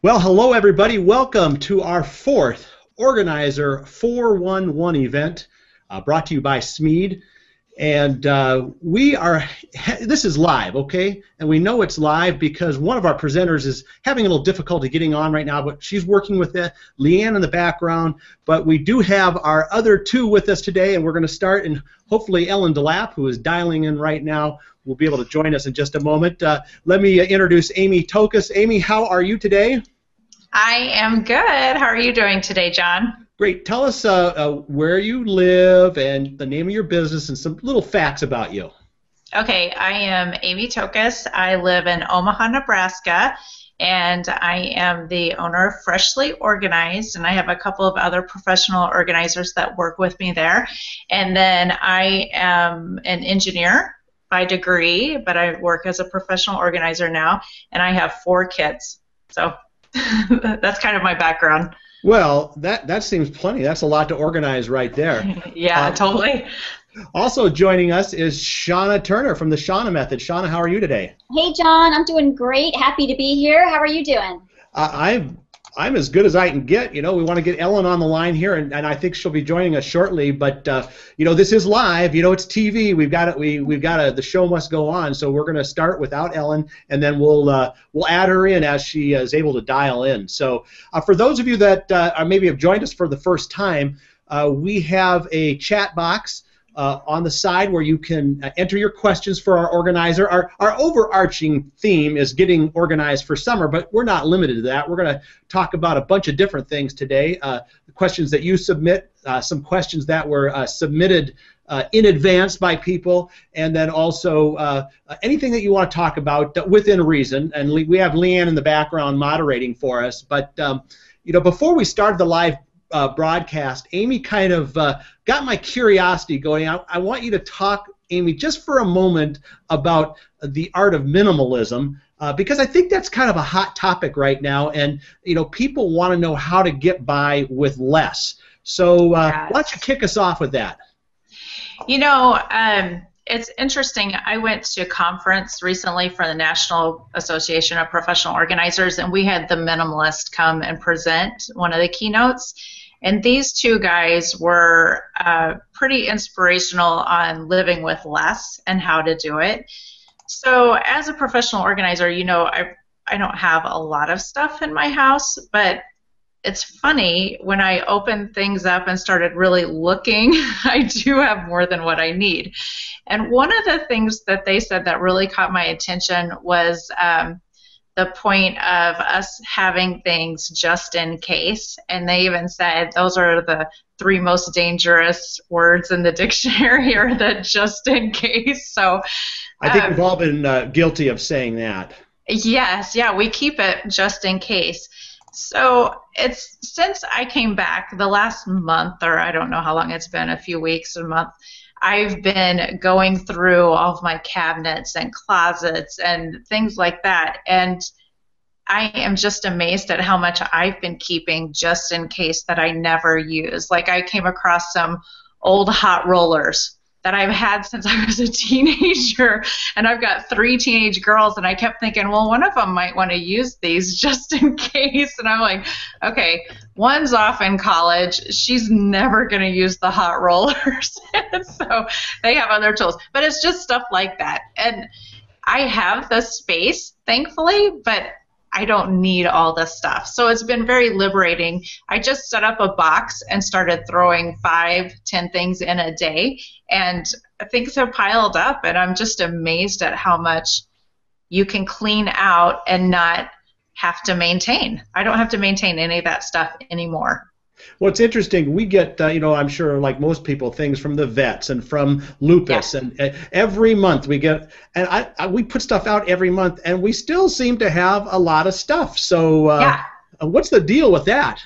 Well, hello everybody. Welcome to our fourth Organizer 411 event brought to you by Smead. And this is live, okay? And we know it's live because one of our presenters is having a little difficulty getting on right now, but she's working with Leanne in the background. But we do have our other two with us today, and we're going to start, and hopefully Ellen DeLapp, who is dialing in right now, will be able to join us in just a moment. Let me introduce Amy Tokus. Amy, how are you today? I am good. How are you doing today, John? Great. Tell us where you live and the name of your business and some little facts about you. Okay, I am Amy Tokus. I live in Omaha, Nebraska, and I am the owner of Freshly Organized, and I have a couple of other professional organizers that work with me there. And then I am an engineer by degree, but I work as a professional organizer now, and I have 4 kids. So that's kind of my background. Well, that seems plenty. That's a lot to organize right there. Yeah, totally. Also joining us is Shauna Turner from the Shauna Method. Shauna, how are you today? Hey, John. I'm doing great. Happy to be here. How are you doing? I'm as good as I can get. You know, we want to get Ellen on the line here, and I think she'll be joining us shortly. But you know, this is live. You know, it's TV. We've got it. The show must go on. So we're going to start without Ellen, and then we'll add her in as she is able to dial in. So for those of you that maybe have joined us for the first time, we have a chat box on the side where you can enter your questions for our organizer. Our overarching theme is getting organized for summer, but we're not limited to that. We're going to talk about a bunch of different things today. The questions that you submit, some questions that were submitted in advance by people, and then also anything that you want to talk about within reason. And we have Leanne in the background moderating for us. But you know, before we started the live broadcast, Amy kind of got my curiosity going. I want you to talk, Amy, just for a moment about the art of minimalism, because I think that's kind of a hot topic right now, and you know, people want to know how to get by with less. So why don't you kick us off with that? You know, it's interesting. I went to a conference recently for the National Association of Professional Organizers, and we had the Minimalist come and present one of the keynotes. And these two guys were pretty inspirational on living with less and how to do it. So as a professional organizer, you know, I don't have a lot of stuff in my house, but it's funny, when I opened things up and started really looking, I do have more than what I need. And one of the things that they said that really caught my attention was the point of us having things just in case. And they even said those are the 3 most dangerous words in the dictionary, are the just in case. So I think we've all been guilty of saying that. Yes, yeah, we keep it just in case. So it's since I came back the last month, or I don't know how long it's been, a few weeks, a month, I've been going through all of my cabinets and closets and things like that, and I am just amazed at how much I've been keeping just in case that I never use. Like, I came across some old hot rollers that I've had since I was a teenager, and I've got 3 teenage girls, and I kept thinking, well, one of them might want to use these just in case, and I'm like, okay, one's off in college, she's never going to use the hot rollers, so they have other tools, but it's just stuff like that, and I have the space, thankfully, but I don't need all this stuff. So it's been very liberating. I just set up a box and started throwing 5, 10 things in a day, and things have piled up, and I'm just amazed at how much you can clean out and not have to maintain. I don't have to maintain any of that stuff anymore. Well, it's interesting. We get, you know, I'm sure like most people, things from the vets and from lupus, and every month we get, and we put stuff out every month, and we still seem to have a lot of stuff. So what's the deal with that?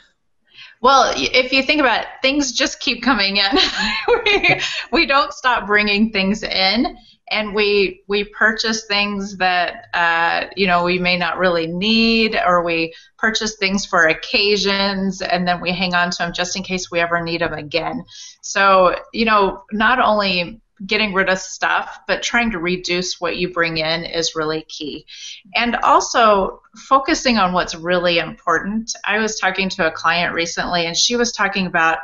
Well, if you think about it, things just keep coming in. we don't stop bringing things in, and we purchase things that you know, we may not really need, or we purchase things for occasions, and then we hang on to them just in case we ever need them again. So, you know, not only getting rid of stuff, but trying to reduce what you bring in is really key. And also focusing on what's really important. I was talking to a client recently, and she was talking about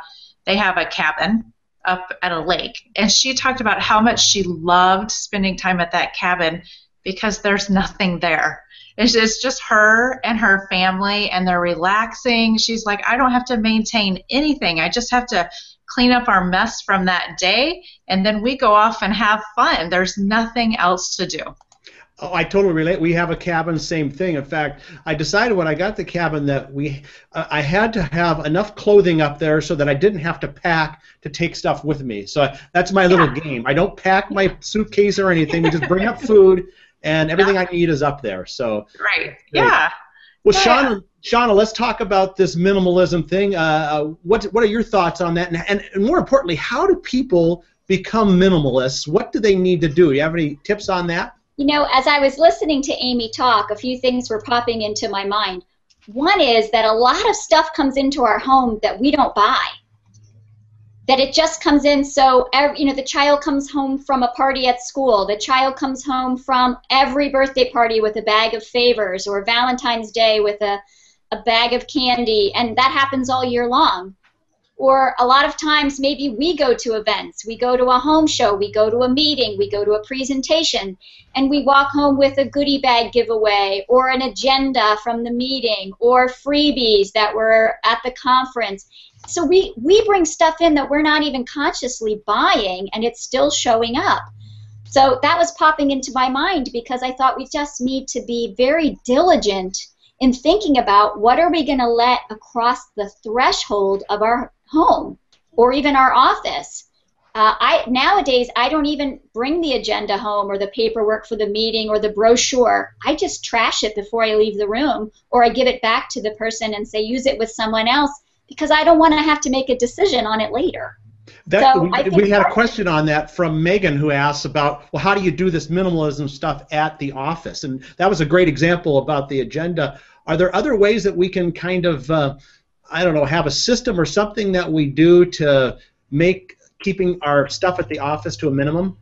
they have a cabin up at a lake, and she talked about how much she loved spending time at that cabin because there's nothing there. It's just her and her family, and they're relaxing. She's like, I don't have to maintain anything. I just have to clean up our mess from that day, and then we go off and have fun. There's nothing else to do. Oh, I totally relate. We have a cabin, same thing. In fact, I decided when I got the cabin that I had to have enough clothing up there so that I didn't have to pack to take stuff with me. So that's my little game. I don't pack my suitcase or anything. We just bring up food, and everything I need is up there. So right. Yeah. Well, Shauna, let's talk about this minimalism thing. What are your thoughts on that? And more importantly, how do people become minimalists? What do they need to do? You have any tips on that? You know, as I was listening to Amy talk, a few things were popping into my mind. One is that a lot of stuff comes into our home that we don't buy. That it just comes in, so you know, the child comes home from a party at school, the child comes home from every birthday party with a bag of favors, or Valentine's Day with a bag of candy, and that happens all year long. Or a lot of times maybe we go to events, we go to a home show, we go to a meeting, we go to a presentation, and we walk home with a goodie bag giveaway or an agenda from the meeting or freebies that were at the conference. So we bring stuff in that we're not even consciously buying, and it's still showing up. So that was popping into my mind because I thought we just need to be very diligent in thinking about what are we going to let across the threshold of our home or even our office. Nowadays, I don't even bring the agenda home or the paperwork for the meeting or the brochure. I just trash it before I leave the room, or I give it back to the person and say, use it with someone else, because I don't want to have to make a decision on it later. We had a question on that from Megan, who asked about, well, how do you do this minimalism stuff at the office? And that was a great example about the agenda. Are there other ways that we can kind of, I don't know, have a system or something that we do to make keeping our stuff at the office to a minimum?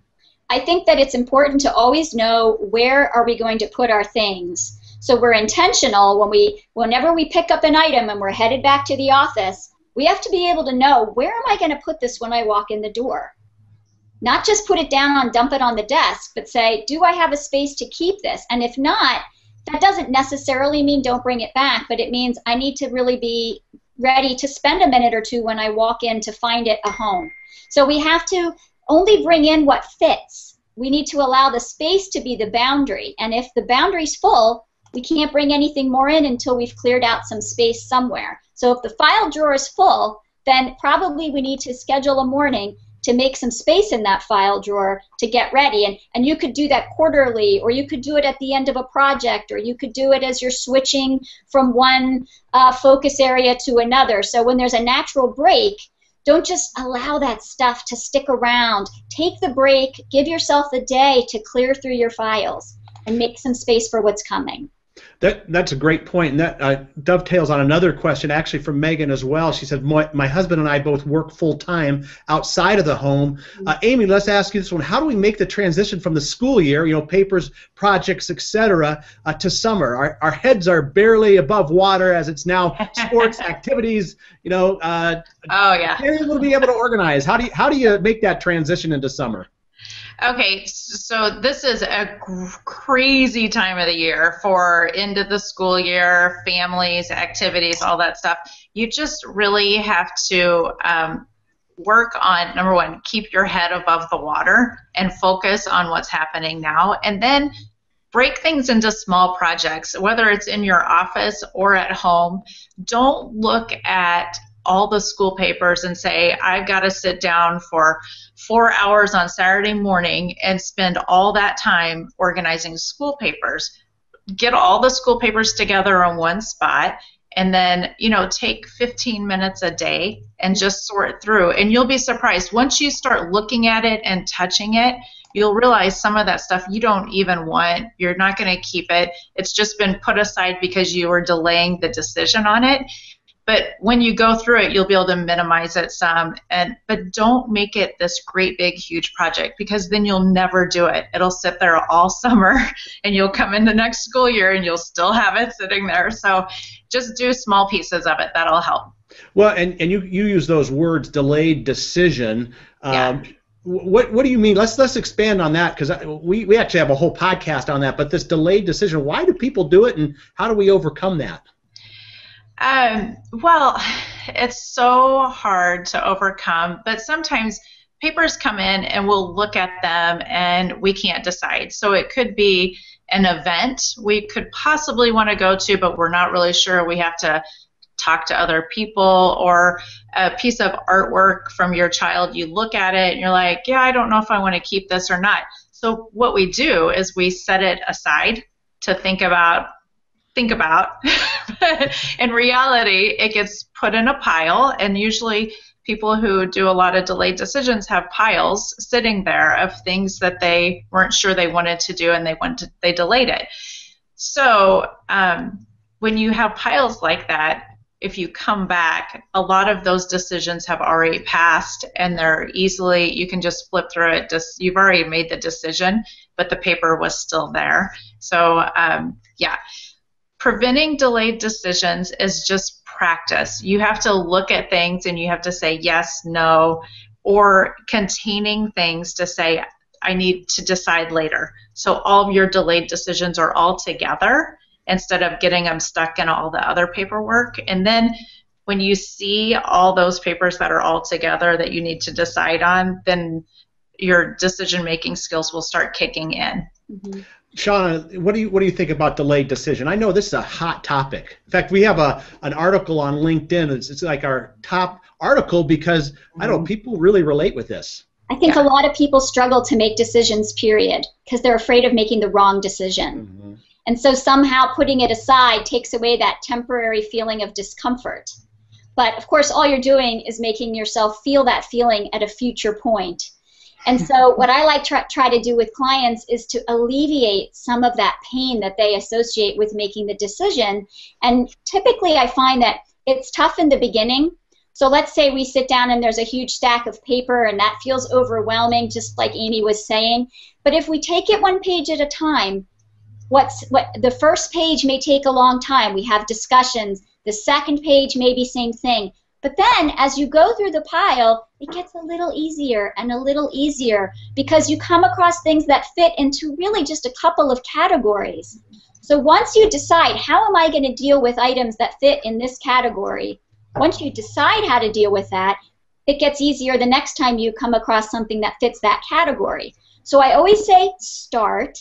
I think that it's important to always know where are we going to put our things. So we're intentional whenever we pick up an item and we're headed back to the office, we have to be able to know, where am I going to put this when I walk in the door? Not just put it down dump it on the desk, but say, do I have a space to keep this? And if not, that doesn't necessarily mean don't bring it back, but it means I need to really be ready to spend a minute or two when I walk in to find it a home. So we have to only bring in what fits. We need to allow the space to be the boundary, and if the boundary's full, we can't bring anything more in until we've cleared out some space somewhere. So if the file drawer is full, then probably we need to schedule a morning to make some space in that file drawer to get ready. And you could do that quarterly, or you could do it at the end of a project, or you could do it as you're switching from one focus area to another. So when there's a natural break, don't just allow that stuff to stick around. Take the break, give yourself a day to clear through your files and make some space for what's coming. That's a great point, and that dovetails on another question, actually from Megan as well. She said, my husband and I both work full-time outside of the home. Amy, let's ask you this one. How do we make the transition from the school year, you know, papers, projects, etc., to summer? Our heads are barely above water as it's now sports, activities, you know. Oh, yeah. We'll be able to organize. How do you make that transition into summer? Okay, so this is a crazy time of the year for end of the school year, families, activities, all that stuff. You just really have to work on, number one, keep your head above the water and focus on what's happening now, and then break things into small projects, whether it's in your office or at home. Don't look at all the school papers and say, I've got to sit down for 4 hours on Saturday morning and spend all that time organizing school papers. Get all the school papers together in one spot, and then, you know, take 15 minutes a day and just sort through. And you'll be surprised. Once you start looking at it and touching it, you'll realize some of that stuff you don't even want. You're not going to keep it. It's just been put aside because you were delaying the decision on it. But when you go through it, you'll be able to minimize it some, but don't make it this great big huge project, because then you'll never do it. It'll sit there all summer, and you'll come in the next school year and you'll still have it sitting there. So just do small pieces of it. That'll help. Well, and you use those words, delayed decision. Yeah. What do you mean? Let's expand on that, because we actually have a whole podcast on that. But this delayed decision, why do people do it, and how do we overcome that? Well, it's so hard to overcome, but sometimes papers come in and we'll look at them and we can't decide. So it could be an event we could possibly want to go to, but we're not really sure. We have to talk to other people, or a piece of artwork from your child. You look at it and you're like, yeah, I don't know if I want to keep this or not. So what we do is we set it aside to think about. In reality, it gets put in a pile, and usually people who do a lot of delayed decisions have piles sitting there of things that they weren't sure they wanted to do, and they delayed it. So when you have piles like that, if you come back, a lot of those decisions have already passed, and you can just flip through it. You've already made the decision, but the paper was still there. So yeah. Preventing delayed decisions is just practice. You have to look at things and you have to say yes, no, or containing things to say, I need to decide later. So all of your delayed decisions are all together instead of getting them stuck in all the other paperwork. And then when you see all those papers that are all together that you need to decide on, then your decision-making skills will start kicking in. Mm-hmm. Shauna, what do you think about delayed decision? I know this is a hot topic. In fact, we have an article on LinkedIn. It's like our top article because, I don't know, people really relate with this. I think a lot of people struggle to make decisions, period, because they're afraid of making the wrong decision. Mm-hmm. And so somehow putting it aside takes away that temporary feeling of discomfort. But, of course, all you're doing is making yourself feel that feeling at a future point. And so what I like to try to do with clients is to alleviate some of that pain that they associate with making the decision. And typically I find that it's tough in the beginning. So let's say we sit down and there's a huge stack of paper and that feels overwhelming, just like Amy was saying. But if we take it one page at a time, the first page may take a long time. We have discussions. The second page may be same thing. But then, as you go through the pile, it gets a little easier and a little easier because you come across things that fit into really just a couple of categories. So once you decide, how am I going to deal with items that fit in this category, once you decide how to deal with that, it gets easier the next time you come across something that fits that category. So I always say start.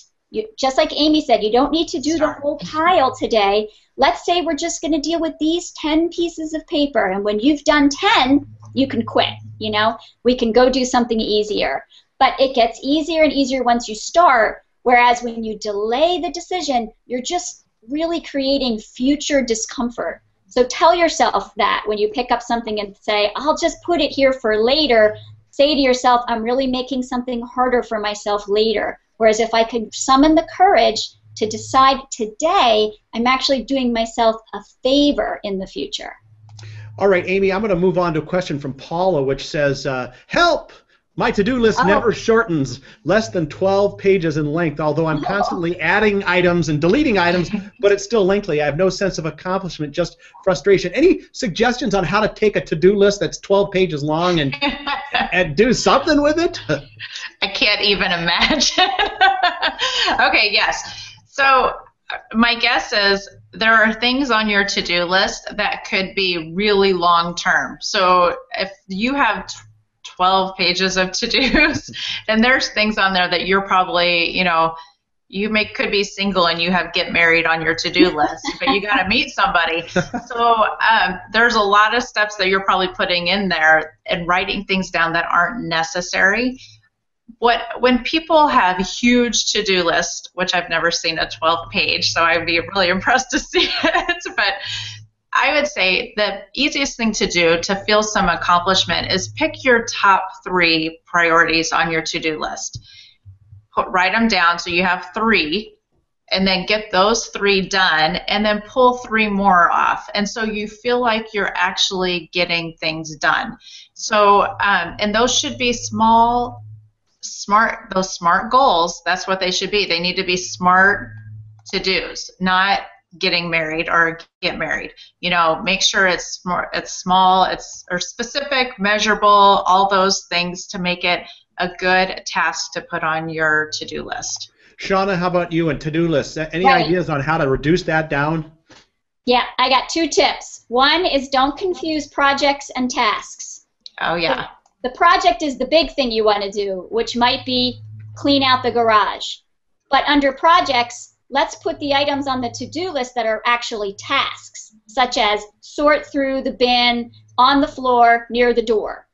Just like Amy said, you don't need to do the whole pile today. Let's say we're just going to deal with these 10 pieces of paper, and when you've done 10, you can quit. You know, we can go do something easier. But it gets easier and easier once you start, whereas when you delay the decision, you're just really creating future discomfort. So tell yourself that when you pick up something and say, I'll just put it here for later, say to yourself, I'm really making something harder for myself later. Whereas if I could summon the courage to decide today, I'm actually doing myself a favor in the future. All right, Amy, I'm going to move on to a question from Paula, which says, help! My to-do list never shortens, less than 12 pages in length, although I'm constantly adding items and deleting items, but it's still lengthy. I have no sense of accomplishment, just frustration. Any suggestions on how to take a to-do list that's 12 pages long and do something with it? I can't even imagine. Okay, yes. So my guess is there are things on your to-do list that could be really long-term. So if you have 12 pages of to-dos, then there's things on there that you're probably, could be single and you have get married on your to-do list, but you got to meet somebody. So there's a lot of steps that you're probably putting in there and writing things down that aren't necessary. When people have huge to-do lists, which I've never seen a 12-page, so I'd be really impressed to see it, but I would say the easiest thing to do to feel some accomplishment is pick your top 3 priorities on your to-do list. Write them down so you have 3, and then get those 3 done, and then pull 3 more off. And so you feel like you're actually getting things done. So, and those should be small, smart, those SMART goals, that's what they should be. They need to be smart to-dos, not getting married or get married. You know, make sure it's small, or specific, measurable, all those things to make it a good task to put on your to-do list. Shauna, how about you and to-do lists? Any ideas on how to reduce that down? Yeah, I got 2 tips. One is don't confuse projects and tasks. Oh, yeah. The project is the big thing you want to do, which might be clean out the garage. But under projects, let's put the items on the to-do list that are actually tasks, such as sort through the bin on the floor near the door.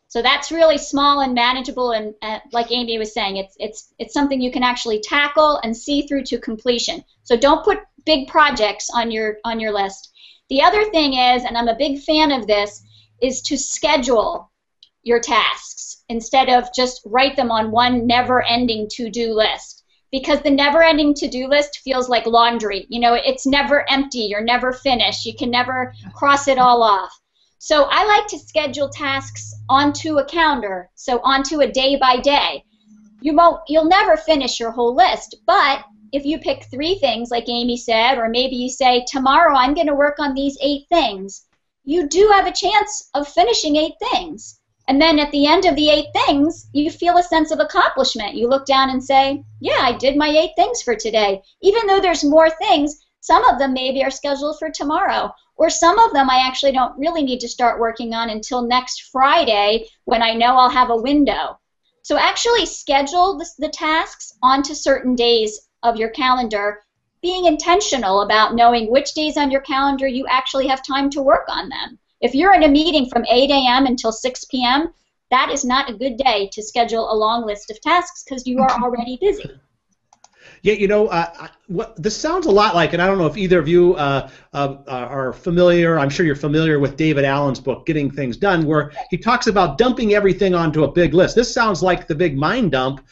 So that's really small and manageable, and like Amy was saying, it's something you can actually tackle and see through to completion. So don't put big projects on your list. The other thing is, and I'm a big fan of this, is to schedule your tasks instead of just write them on one never-ending to-do list. Because the never-ending to-do list feels like laundry. You know, it's never empty. You're never finished. You can never cross it all off. So I like to schedule tasks onto a calendar, so onto a day-by-day. You'll never finish your whole list, but if you pick 3 things, like Amy said, or maybe you say, tomorrow I'm going to work on these 8 things, you do have a chance of finishing 8 things. And then at the end of the 8 things, you feel a sense of accomplishment. You look down and say, yeah, I did my 8 things for today. Even though there's more things, some of them maybe are scheduled for tomorrow. Or some of them I actually don't really need to start working on until next Friday when I know I'll have a window. So actually schedule the tasks onto certain days of your calendar, being intentional about knowing which days on your calendar you actually have time to work on them. If you're in a meeting from 8 a.m. until 6 p.m., that is not a good day to schedule a long list of tasks because you are already busy. Yeah, you know, this sounds a lot like, and I don't know if either of you are familiar, I'm sure you're familiar with David Allen's book, Getting Things Done, where he talks about dumping everything onto a big list. This sounds like the big mind dump.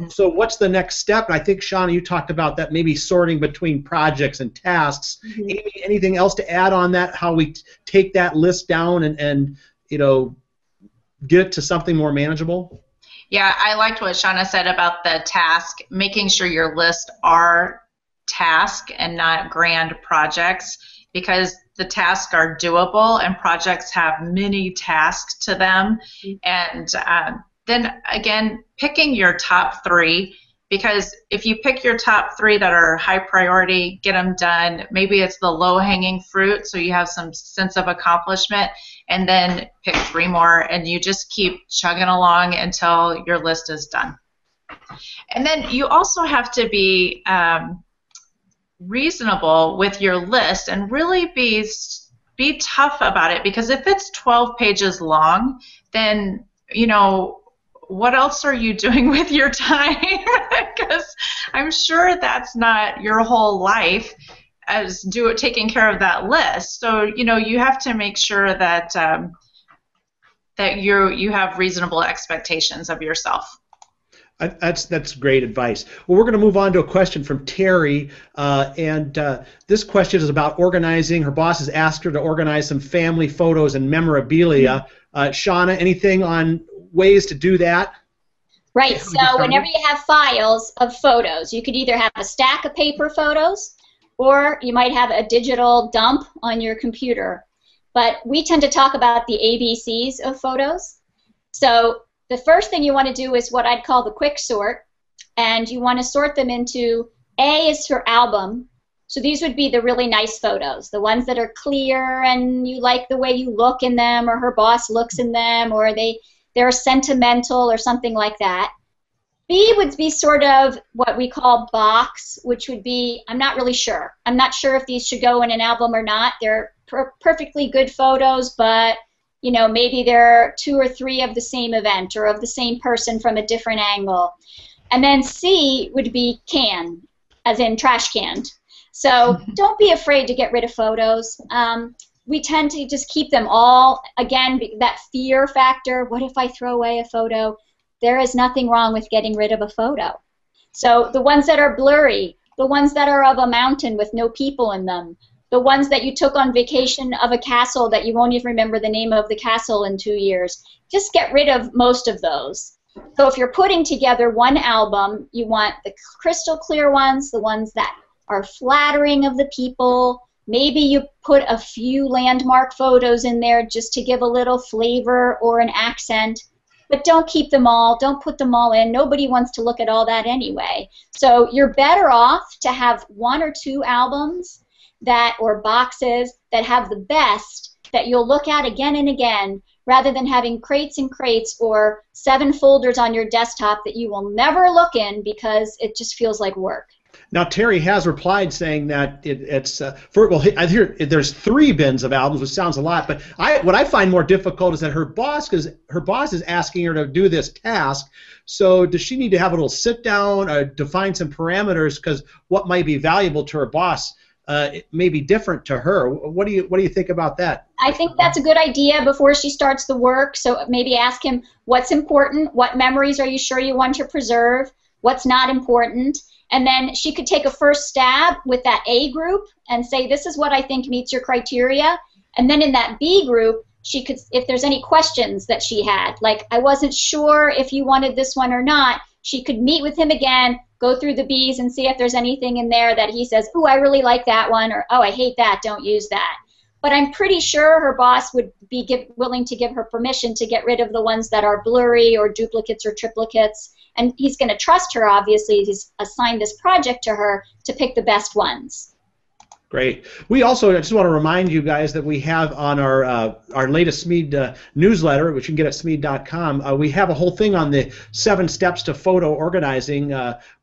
So what's the next step? And I think, Shauna, you talked about that, maybe sorting between projects and tasks. Amy, anything else to add on that, how we take that list down and you know, get it to something more manageable? Yeah, I liked what Shauna said about the task, making sure your list are tasks and not grand projects, because the tasks are doable and projects have many tasks to them. And then again, picking your top 3, because if you pick your top 3 that are high priority, get them done, maybe it's the low-hanging fruit, so you have some sense of accomplishment, and then pick 3 more, and you just keep chugging along until your list is done. And then you also have to be reasonable with your list and really be tough about it, because if it's 12 pages long, then, you know, what else are you doing with your time? Because I'm sure that's not your whole life as taking care of that list. So, you know, you have to make sure that that you have reasonable expectations of yourself. That's great advice. Well, we're going to move on to a question from Terry, and this question is about organizing. Her boss has asked her to organize some family photos and memorabilia. Shauna, anything on ways to do that? Right, so whenever you have files of photos, you could either have a stack of paper photos, or you might have a digital dump on your computer. But we tend to talk about the ABCs of photos. So the first thing you want to do is what I'd call the quick sort, and you want to sort them into, A is for album. So these would be the really nice photos, the ones that are clear and you like the way you look in them, or her boss looks in them, or they're sentimental or something like that. B would be sort of what we call box, which would be, I'm not really sure. I'm not sure if these should go in an album or not. They're perfectly good photos, but you know, maybe there are 2 or 3 of the same event or of the same person from a different angle. And then C would be can, as in trash canned. So don't be afraid to get rid of photos. We tend to just keep them all. Again, that fear factor, what if I throw away a photo? There is nothing wrong with getting rid of a photo. So the ones that are blurry, the ones that are of a mountain with no people in them, the ones that you took on vacation of a castle that you won't even remember the name of the castle in 2 years. Just get rid of most of those. So if you're putting together one album, you want the crystal clear ones, the ones that are flattering of the people. Maybe you put a few landmark photos in there just to give a little flavor or an accent. But don't keep them all. Don't put them all in. Nobody wants to look at all that anyway. So you're better off to have 1 or 2 albums that, or boxes that have the best that you'll look at again and again, rather than having crates and crates or 7 folders on your desktop that you will never look in because it just feels like work. Now Terry has replied saying that I hear there's 3 bins of albums, which sounds a lot, but what I find more difficult is that her boss is asking her to do this task. So does she need to have a little sit down or define some parameters, because what might be valuable to her boss it may be different to her. What do you think about that? I think that's a good idea before she starts the work. So maybe ask him what's important, what memories are you sure you want to preserve, what's not important, and then she could take a first stab with that A group and say, this is what I think meets your criteria. And then in that B group, she could, if there's any questions that she had, like I wasn't sure if you wanted this one or not, she could meet with him again, go through the B's and see if there's anything in there that he says, ooh, I really like that one, or oh, I hate that, don't use that. But I'm pretty sure her boss would be willing to give her permission to get rid of the ones that are blurry or duplicates or triplicates. And he's going to trust her, obviously. He's assigned this project to her to pick the best ones. Great. We also, I just want to remind you guys that we have on our latest Smead newsletter, which you can get at Smead.com, we have a whole thing on the 7 steps to photo organizing,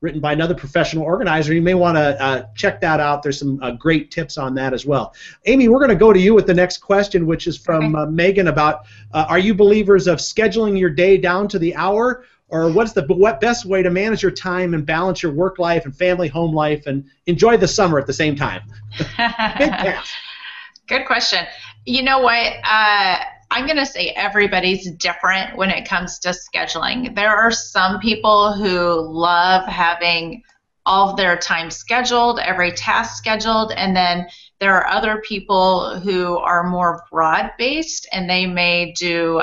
written by another professional organizer. You may want to check that out. There's some great tips on that as well. Amy, we're going to go to you with the next question, which is from Megan about, are you believers of scheduling your day down to the hour? Or what's the best way to manage your time and balance your work life and family home life and enjoy the summer at the same time? Big task. Good question. You know what? I'm going to say everybody's different when it comes to scheduling. There are some people who love having all of their time scheduled, every task scheduled, and then there are other people who are more broad-based, and they may do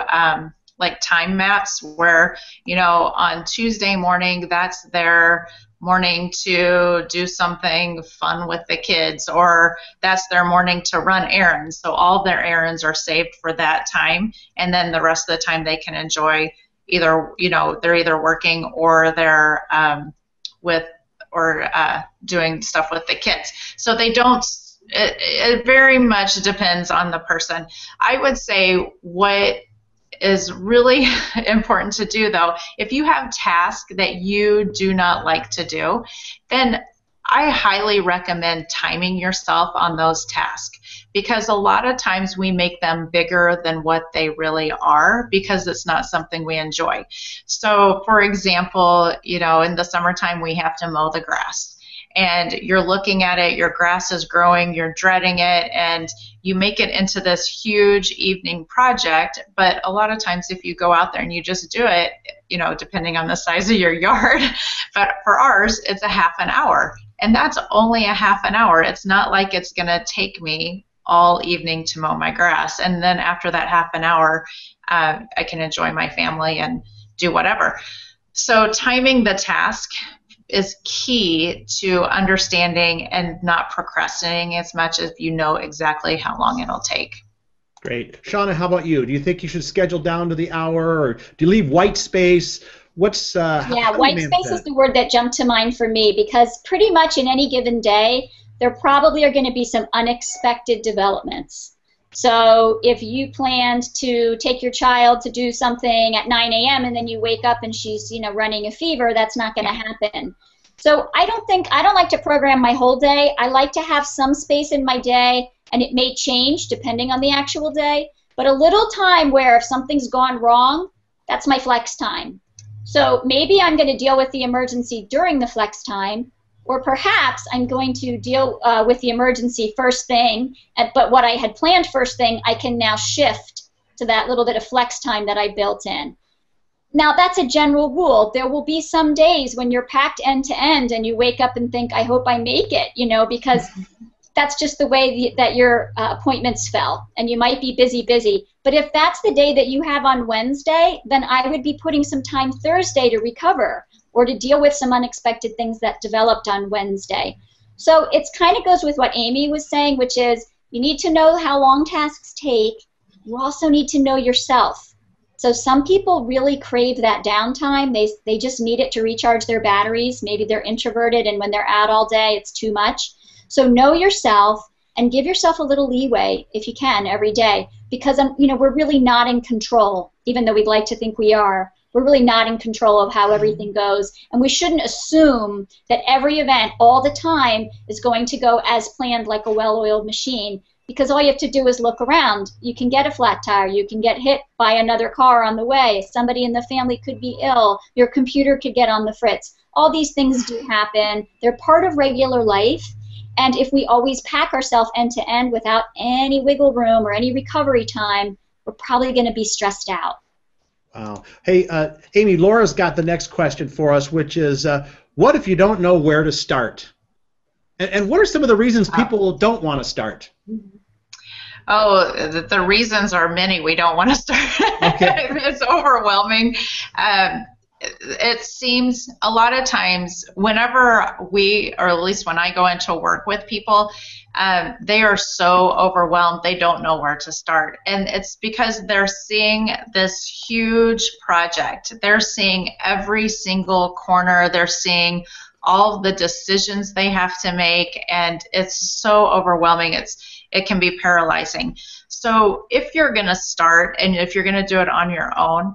like time maps where, you know, on Tuesday morning, that's their morning to do something fun with the kids, or that's their morning to run errands. So all their errands are saved for that time, and then the rest of the time they can enjoy either, you know, they're either working or they're doing stuff with the kids. So they don't, it very much depends on the person. I would say what is really important to do, though, if you have tasks that you do not like to do, then I highly recommend timing yourself on those tasks, because a lot of times we make them bigger than what they really are because it's not something we enjoy. So, for example, you know, in the summertime we have to mow the grass. And you're looking at it, your grass is growing, you're dreading it, and you make it into this huge evening project. But a lot of times if you go out there and you just do it, you know, depending on the size of your yard, but for ours, it's a half an hour. And that's only a half an hour. It's not like it's going to take me all evening to mow my grass. And then after that half an hour, I can enjoy my family and do whatever. So timing the task is key to understanding and not procrastinating as much as you know exactly how long it'll take. Great. Shauna, how about you? Do you think you should schedule down to the hour, or do you leave white space? What's yeah, white space is the word that jumped to mind for me, because pretty much in any given day, there probably are going to be some unexpected developments. So if you planned to take your child to do something at 9 a.m. and then you wake up and she's, you know, running a fever, that's not going to happen. So I don't like to program my whole day. I like to have some space in my day, and it may change depending on the actual day, but a little time where if something's gone wrong, that's my flex time. So maybe I'm going to deal with the emergency during the flex time, or perhaps I'm going to deal with the emergency first thing, but what I had planned first thing, I can now shift to that little bit of flex time that I built in. Now, that's a general rule. There will be some days when you're packed end to end and you wake up and think, I hope I make it, you know, because that's just the way that your appointments fell, and you might be busy. But if that's the day that you have on Wednesday, then I would be putting some time Thursday to recover or to deal with some unexpected things that developed on Wednesday. So it kind of goes with what Amy was saying, which is you need to know how long tasks take. You also need to know yourself. So some people really crave that downtime. They just need it to recharge their batteries. Maybe they're introverted, and when they're out all day, it's too much. So know yourself and give yourself a little leeway, if you can, every day. Because you know, we're really not in control, even though we'd like to think we are. We're really not in control of how everything goes. And we shouldn't assume that every event all the time is going to go as planned like a well-oiled machine. Because all you have to do is look around. You can get a flat tire. You can get hit by another car on the way. Somebody in the family could be ill. Your computer could get on the fritz. All these things do happen. They're part of regular life. And if we always pack ourselves end to end without any wiggle room or any recovery time, we're probably going to be stressed out. Wow. Hey, Amy, Laura's got the next question for us, which is, what if you don't know where to start? And what are some of the reasons people don't want to start? Oh, the reasons are many we don't want to start. Okay. It's overwhelming. It seems a lot of times whenever we, or at least when I go into work with people, they are so overwhelmed they don't know where to start. And it's because they're seeing this huge project. They're seeing every single corner. They're seeing all the decisions they have to make, and it's so overwhelming. It can be paralyzing. So if you're going to start, and if you're going to do it on your own,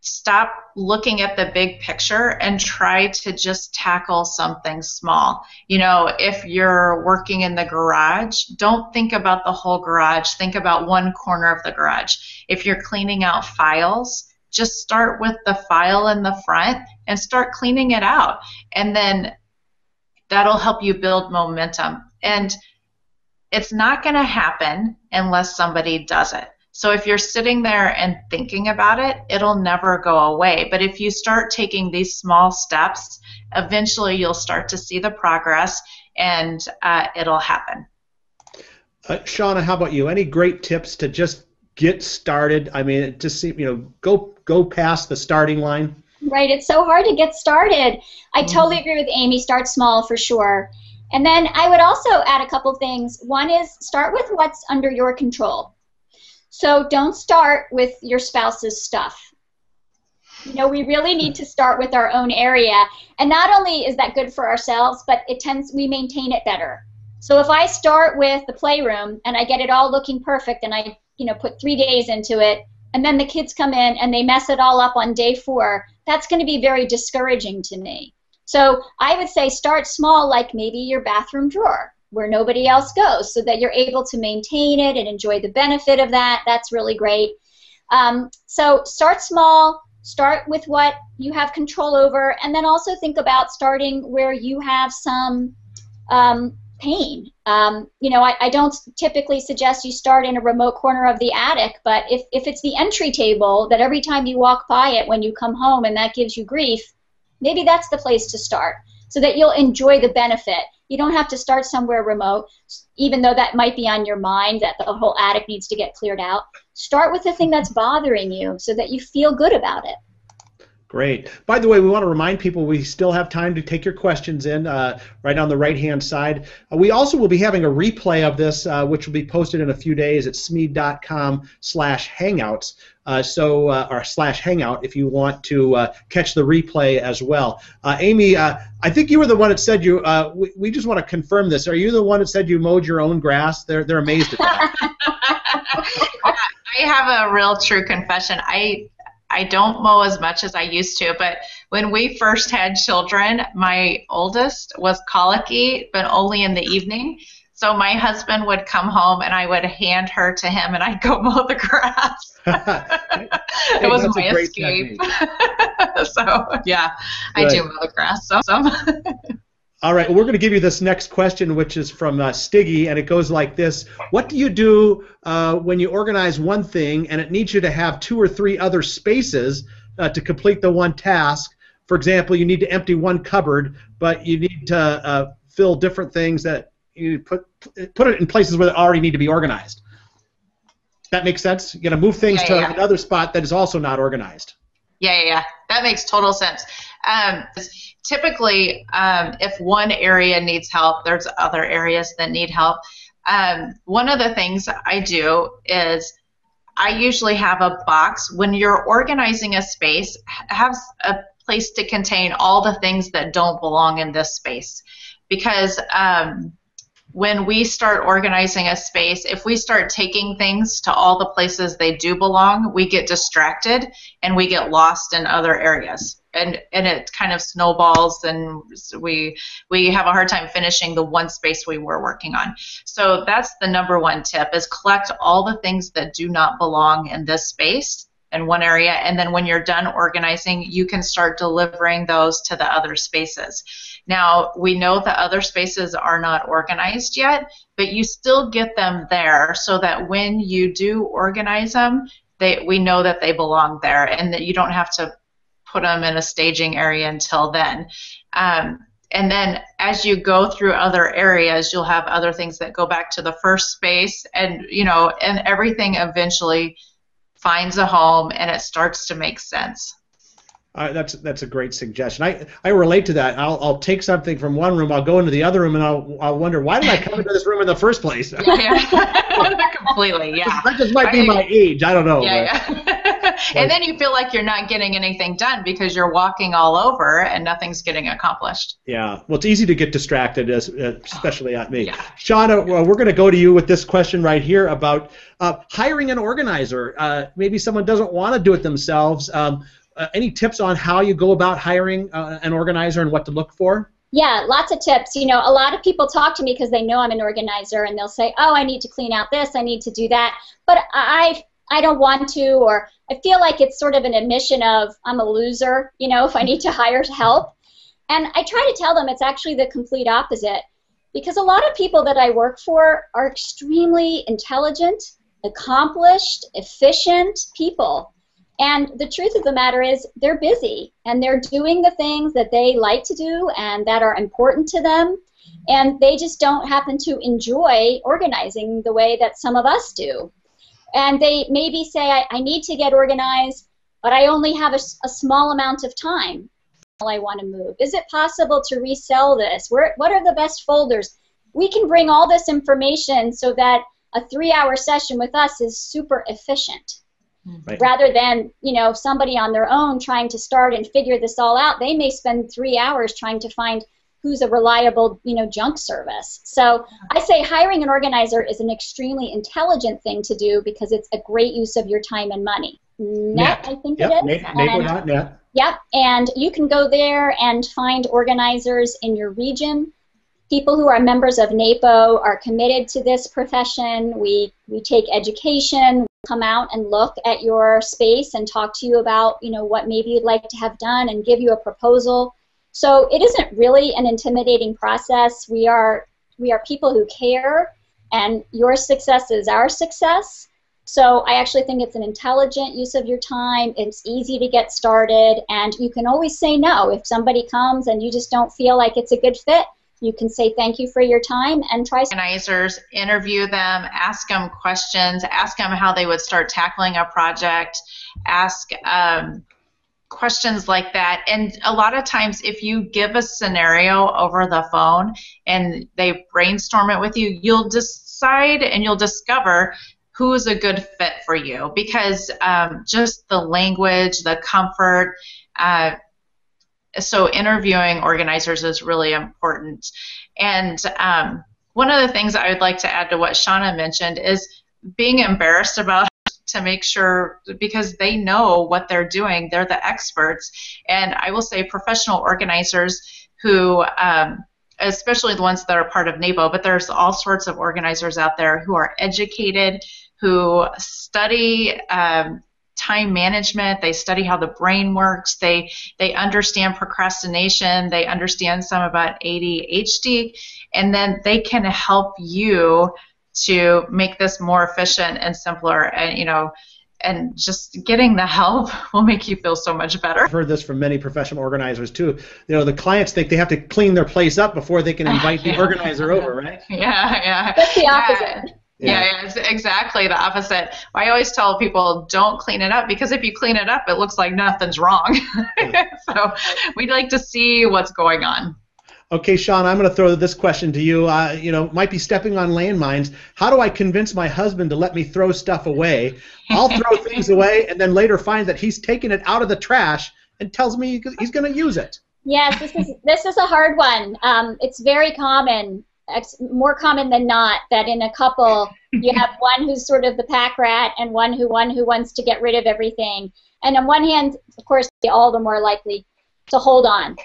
stop looking at the big picture and try to just tackle something small. You know, if you're working in the garage, don't think about the whole garage. Think about one corner of the garage. If you're cleaning out files, just start with the file in the front and start cleaning it out. And then that'll help you build momentum. And it's not going to happen unless somebody does it. So if you're sitting there and thinking about it, it'll never go away. But if you start taking these small steps, eventually you'll start to see the progress, and it'll happen. Shauna, how about you? Any great tips to just get started? I mean, just go past the starting line. Right. It's so hard to get started. I totally agree with Amy. Start small for sure. And then I would also add a couple things. One is start with what's under your control. So don't start with your spouse's stuff. You know, we really need to start with our own area. And not only is that good for ourselves, but we maintain it better. So if I start with the playroom and I get it all looking perfect and I, put 3 days into it, and then the kids come in and they mess it all up on day 4, that's going to be very discouraging to me. So I would say start small, like maybe your bathroom drawer where nobody else goes, so that you're able to maintain it and enjoy the benefit of that. That's really great. So start small, start with what you have control over, and then also think about starting where you have some pain. I don't typically suggest you start in a remote corner of the attic, but if it's the entry table that every time you walk by it when you come home and that gives you grief, maybe that's the place to start so that you'll enjoy the benefit. You don't have to start somewhere remote, even though that might be on your mind that the whole attic needs to get cleared out. Start with the thing that's bothering you so that you feel good about it. Great. By the way, we want to remind people we still have time to take your questions in right on the right-hand side. We also will be having a replay of this, which will be posted in a few days at smead.com/hangouts. Or /hangout if you want to catch the replay as well. Amy, I think you were the one that said we just want to confirm this. Are you the one that said you mowed your own grass? They're amazed at that. I have a real true confession. I don't mow as much as I used to, but when we first had children, my oldest was colicky, but only in the evening. So my husband would come home and I would hand her to him and I'd go mow the grass. It was my escape. So, yeah, good. I do mow the grass. All right, well, we're going to give you this next question, which is from Stiggy, and it goes like this. What do you do when you organize one thing and it needs you to have 2 or 3 other spaces to complete the one task. For example, you need to empty one cupboard, but you need to fill different things that you put it in places where they already need to be organized. That makes sense? You got to move things to another spot that is also not organized. Yeah. That makes total sense. Typically, if one area needs help, there's other areas that need help. One of the things I do is I usually have a box. When you're organizing a space, have a place to contain all the things that don't belong in this space. Because when we start organizing a space, if we start taking things to all the places they do belong, we get distracted and we get lost in other areas. And it kind of snowballs, and we have a hard time finishing the one space we were working on. So that's the number one tip, is collect all the things that do not belong in this space in one area, and then when you're done organizing, you can start delivering those to the other spaces. Now, we know the other spaces are not organized yet, but you still get them there so that when you do organize them, we know that they belong there and that you don't have to put them in a staging area until then. And then as you go through other areas, you'll have other things that go back to the first space, and and everything eventually finds a home and it starts to make sense. That's a great suggestion. I relate to that. I'll take something from one room, I'll go into the other room, and I'll wonder, why did I come into this room in the first place? Completely, yeah. That just might be my age. I don't know. And then you feel like you're not getting anything done because you're walking all over and nothing's getting accomplished. Yeah. Well, it's easy to get distracted, especially at me. Yeah. Shauna, we're going to go to you with this question right here about hiring an organizer. Maybe someone doesn't want to do it themselves. Any tips on how you go about hiring an organizer and what to look for? Yeah, lots of tips. A lot of people talk to me because they know I'm an organizer, and they'll say, oh, I need to clean out this, I need to do that, but I don't want to, or I feel like it's sort of an admission of I'm a loser, if I need to hire help. And I try to tell them it's actually the complete opposite, because a lot of people that I work for are extremely intelligent, accomplished, efficient people. And the truth of the matter is they're busy, and they're doing the things that they like to do and that are important to them, and they just don't happen to enjoy organizing the way that some of us do. And they maybe say, I need to get organized, but I only have a small amount of time. I want to move. Is it possible to resell this? What are the best folders? We can bring all this information so that a 3-hour session with us is super efficient. Right. Rather than, somebody on their own trying to start and figure this all out, they may spend 3 hours trying to find who's a reliable, junk service. So I say hiring an organizer is an extremely intelligent thing to do because it's a great use of your time and money. Net, I think it is. Napo.net. Yep, and you can go there and find organizers in your region. People who are members of NAPO are committed to this profession. We take education, come out and look at your space and talk to you about, what maybe you'd like to have done and give you a proposal. So it isn't really an intimidating process. We are people who care, and your success is our success. So I actually think it's an intelligent use of your time. It's easy to get started, and you can always say no. If somebody comes and you just don't feel like it's a good fit, you can say thank you for your time and try. Organizers, interview them, ask them questions, ask them how they would start tackling a project, ask questions like that. And a lot of times if you give a scenario over the phone and they brainstorm it with you, you'll decide and you'll discover who is a good fit for you, because just the language, the comfort, so interviewing organizers is really important. And one of the things I would like to add to what Shauna mentioned is being embarrassed about it, to make sure, because they know what they're doing, they're the experts. And I will say professional organizers who, especially the ones that are part of NAPO, but there's all sorts of organizers out there who are educated, who study time management, they study how the brain works, they understand procrastination, they understand some about ADHD, and then they can help you to make this more efficient and simpler. And and just getting the help will make you feel so much better. I've heard this from many professional organizers too. You know, the clients think they have to clean their place up before they can invite the organizer over, right? Yeah. That's the opposite. Yeah, it's exactly the opposite. I always tell people, don't clean it up, because if you clean it up, it looks like nothing's wrong. So we'd like to see what's going on. Okay, Sean, I'm going to throw this question to you. You know, might be stepping on landmines. How do I convince my husband to let me throw stuff away? I'll throw things away and then later find that he's taken it out of the trash and tells me he's going to use it. Yes, this is a hard one. It's very common. It's more common than not that in a couple you have one who's sort of the pack rat and one who wants to get rid of everything. And on one hand, of course, they're all the more likely to hold on.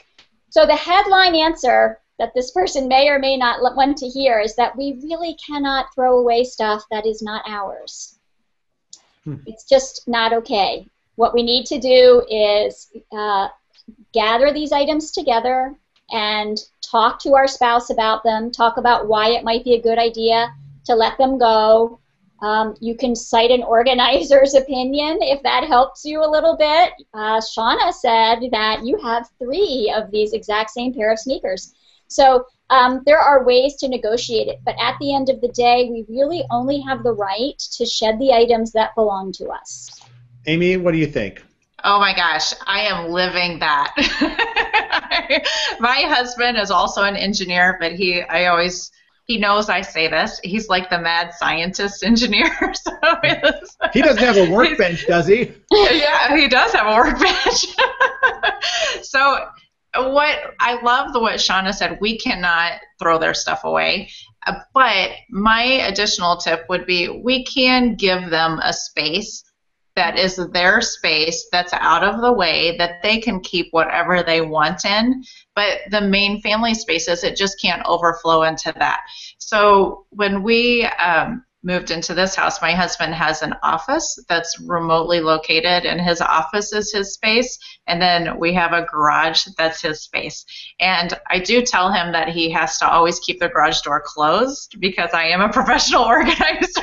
So the headline answer that this person may or may not want to hear is that we really cannot throw away stuff that is not ours. It's just not okay. What we need to do is gather these items together and talk to our spouse about them, talk about why it might be a good idea to let them go. You can cite an organizer's opinion if that helps you a little bit. Shauna said that you have 3 of these exact same pair of sneakers. So there are ways to negotiate it, but at the end of the day, we really only have the right to shed the items that belong to us. Amy, what do you think? Oh my gosh, I am living that. My husband is also an engineer, but he knows I say this. He's like the mad scientist engineer. So he doesn't have a workbench, does he? Yeah, he does have a workbench. So I love what Shauna said. We cannot throw their stuff away. But my additional tip would be we can give them a space that is their space, that's out of the way, that they can keep whatever they want in. But the main family spaces, it just can't overflow into that. So when we moved into this house, my husband has an office that's remotely located, and his office is his space. And then we have a garage that's his space. And I do tell him that he has to always keep the garage door closed because I am a professional organizer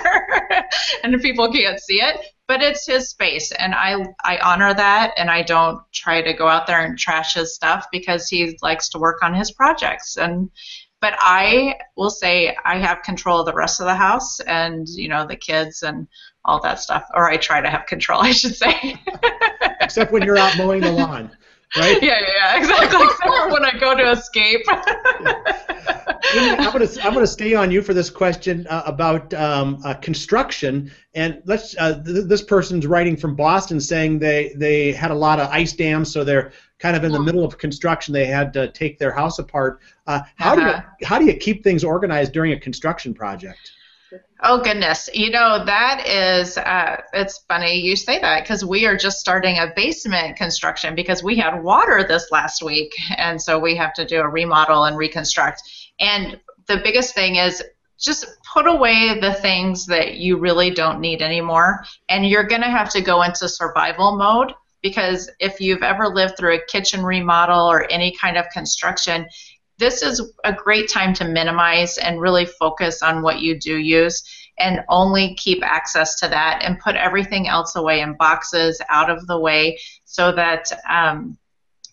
and people can't see it. But it's his space, and I honor that, and I don't try to go out there and trash his stuff because he likes to work on his projects. But I will say I have control of the rest of the house and, you know, the kids and all that stuff. Or I try to have control, I should say. Except when you're out mowing the lawn, right? Yeah, exactly. Except for when I go to escape. I'm going to stay on you for this question about construction. And this person's writing from Boston saying they had a lot of ice dams, so they're kind of in the middle of construction. They had to take their house apart. How do you keep things organized during a construction project? Oh, goodness. You know, that is, it's funny you say that because we are just starting a basement construction because we had water this last week. And so we have to do a remodel and reconstruct. And the biggest thing is just put away the things that you really don't need anymore. And you're going to have to go into survival mode because if you've ever lived through a kitchen remodel or any kind of construction, this is a great time to minimize and really focus on what you do use and only keep access to that and put everything else away in boxes out of the way so that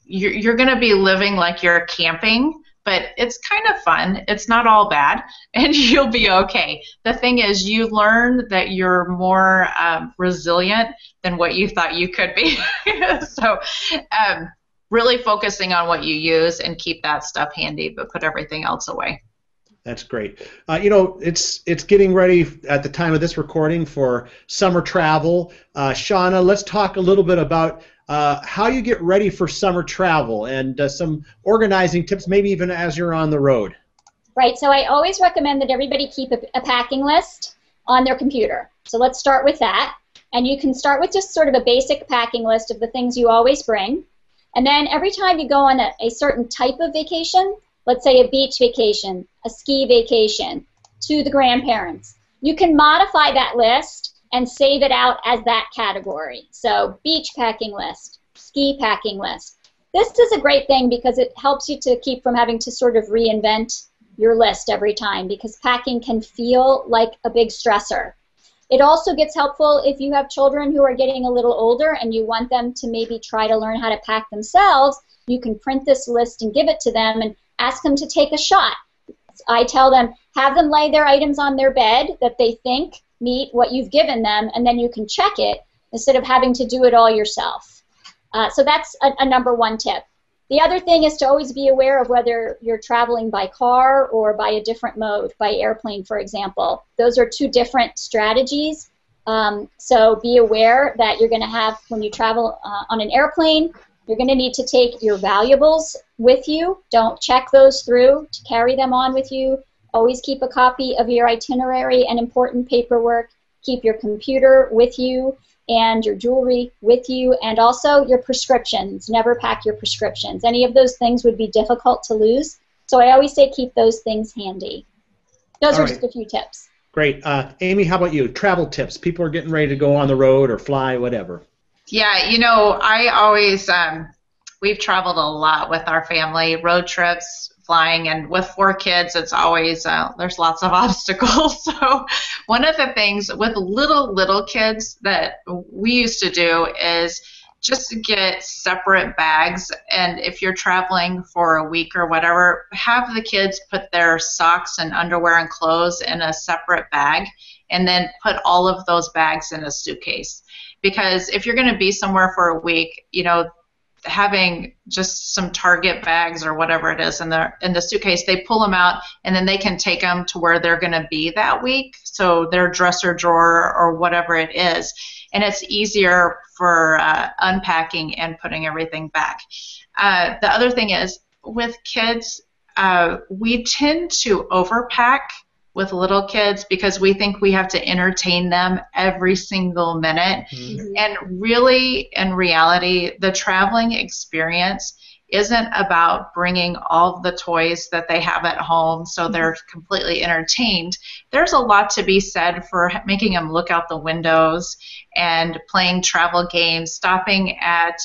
you're going to be living like you're camping, but it's kind of fun. It's not all bad, and you'll be okay. The thing is, you learn that you're more resilient than what you thought you could be. So really focusing on what you use and keep that stuff handy, but put everything else away. That's great. You know, it's getting ready at the time of this recording for summer travel. Shauna, let's talk a little bit about how you get ready for summer travel and some organizing tips, maybe even as you're on the road. Right, so I always recommend that everybody keep a packing list on their computer. So let's start with that. And you can start with just sort of a basic packing list of the things you always bring. And then every time you go on a certain type of vacation, let's say a beach vacation, a ski vacation, to the grandparents, you can modify that list and save it out as that category. So beach packing list, ski packing list. This is a great thing because it helps you to keep from having to sort of reinvent your list every time because packing can feel like a big stressor. It also gets helpful if you have children who are getting a little older and you want them to maybe try to learn how to pack themselves. You can print this list and give it to them and ask them to take a shot. I tell them, have them lay their items on their bed that they think meet what you've given them, and then you can check it instead of having to do it all yourself. So that's a number one tip. The other thing is to always be aware of whether you're traveling by car or by a different mode, by airplane, for example. Those are two different strategies. So be aware that you're going to have, when you travel on an airplane, you're going to need to take your valuables with you. Don't check those through to carry them on with you. Always keep a copy of your itinerary and important paperwork. Keep your computer with you and your jewelry with you, and also your prescriptions. Never pack your prescriptions. Any of those things would be difficult to lose, so I always say keep those things handy. Those are just a few tips. Great. Amy, how about you? Travel tips. People are getting ready to go on the road or fly, whatever. Yeah, you know, I always, we've traveled a lot with our family, road trips, flying, and with 4 kids, it's always, there's lots of obstacles. So one of the things with little kids that we used to do is just get separate bags, and if you're traveling for a week or whatever, have the kids put their socks and underwear and clothes in a separate bag, and then put all of those bags in a suitcase. Because if you're going to be somewhere for a week, you know, having just some Target bags or whatever it is in the suitcase, they pull them out and then they can take them to where they're going to be that week, so their dresser drawer or whatever it is, and it's easier for unpacking and putting everything back. The other thing is, with kids, we tend to overpack with little kids because we think we have to entertain them every single minute. Mm-hmm. And really, in reality, the traveling experience isn't about bringing all the toys that they have at home so they're completely entertained. There's a lot to be said for making them look out the windows and playing travel games, stopping at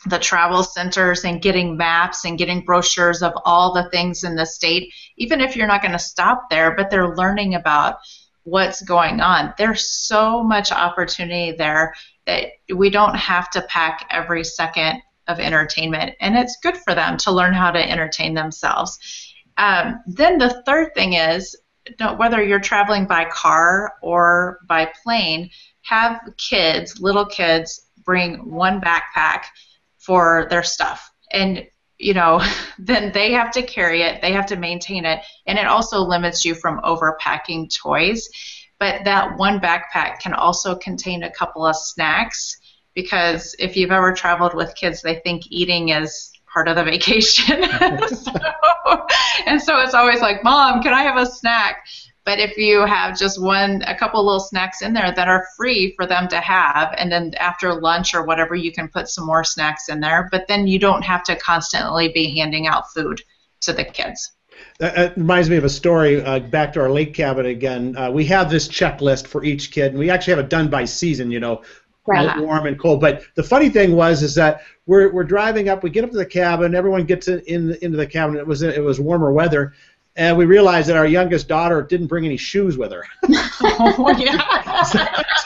the travel centers and getting maps and getting brochures of all the things in the state, even if you're not going to stop there, but they're learning about what's going on. There's so much opportunity there that we don't have to pack every second of entertainment, and it's good for them to learn how to entertain themselves. Then the third thing is, whether you're traveling by car or by plane, have kids, little kids, bring one backpack for their stuff, and you know, then they have to carry it, they have to maintain it, and it also limits you from overpacking toys. But that one backpack can also contain a couple of snacks, because if you've ever traveled with kids, they think eating is part of the vacation. So it's always like, Mom, can I have a snack? But if you have just a couple little snacks in there that are free for them to have, and then after lunch or whatever, you can put some more snacks in there, but then you don't have to constantly be handing out food to the kids. That reminds me of a story, back to our lake cabin again. We have this checklist for each kid, and we actually have it done by season, you know, right. Warm and cold. But the funny thing is that we're driving up, we get up to the cabin, everyone gets into the cabin, it was warmer weather, and we realized that our youngest daughter didn't bring any shoes with her. Oh, yeah.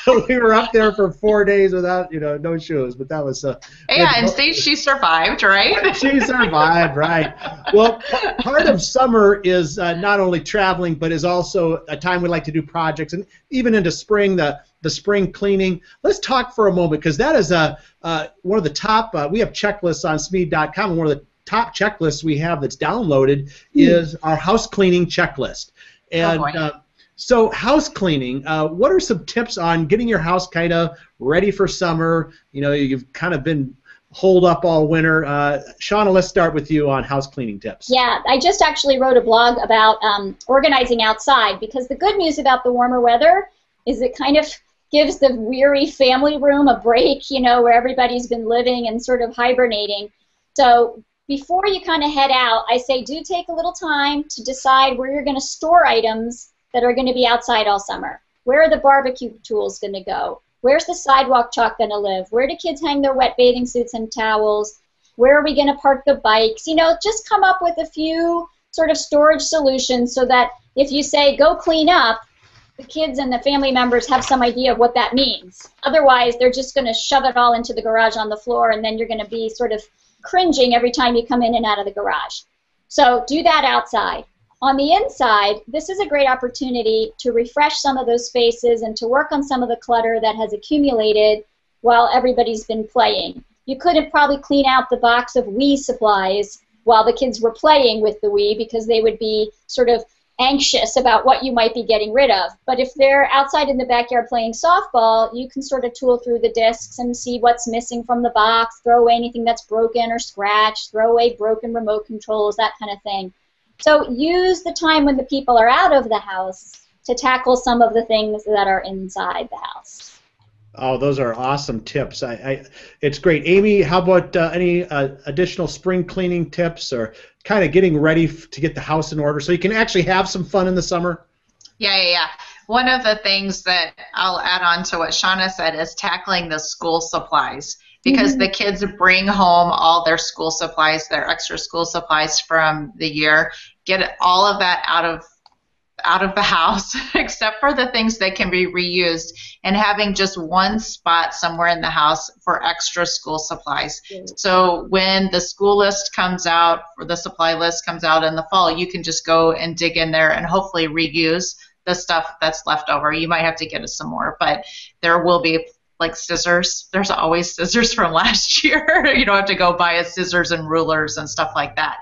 so we were up there for 4 days without, you know, no shoes. But that was yeah, and she survived, right? She survived, right? Well, part of summer is not only traveling, but is also a time we like to do projects, and even into spring, the spring cleaning. Let's talk for a moment, because that is one of the top. We have checklists on Smead.com, and one of the top checklists we have that's downloaded is our house cleaning checklist. And so house cleaning, what are some tips on getting your house kind of ready for summer? You know, you've kind of been holed up all winter. Shauna, let's start with you on house cleaning tips. Yeah, I just actually wrote a blog about organizing outside, because the good news about the warmer weather is it kind of gives the weary family room a break, you know, where everybody's been living and sort of hibernating. So before you kind of head out, I say do take a little time to decide where you're going to store items that are going to be outside all summer. Where are the barbecue tools going to go? Where's the sidewalk chalk going to live? Where do kids hang their wet bathing suits and towels? Where are we going to park the bikes? You know, just come up with a few sort of storage solutions so that if you say go clean up, the kids and the family members have some idea of what that means. Otherwise, they're just going to shove it all into the garage on the floor, and then you're going to be sort of cringing every time you come in and out of the garage. So do that outside. On the inside, this is a great opportunity to refresh some of those spaces and to work on some of the clutter that has accumulated while everybody's been playing. You could probably clean out the box of Wii supplies while the kids were playing with the Wii, because they would be sort of anxious about what you might be getting rid of. But if they're outside in the backyard playing softball, you can sort of tool through the discs and see what's missing from the box, throw away anything that's broken or scratched, throw away broken remote controls, that kind of thing. So use the time when the people are out of the house to tackle some of the things that are inside the house. Oh, those are awesome tips. It's great. Amy, how about any additional spring cleaning tips or kind of getting ready to get the house in order so you can actually have some fun in the summer? Yeah. One of the things that I'll add on to what Shauna said is tackling the school supplies, because the kids bring home all their school supplies, their extra school supplies from the year. Get all of that out of the house, except for the things that can be reused, and having just one spot somewhere in the house for extra school supplies. So when the school list comes out, or the supply list comes out in the fall, you can just go and dig in there and hopefully reuse the stuff that's left over. You might have to get us some more, but there will be, like scissors. There's always scissors from last year. You don't have to go buy us scissors and rulers and stuff like that.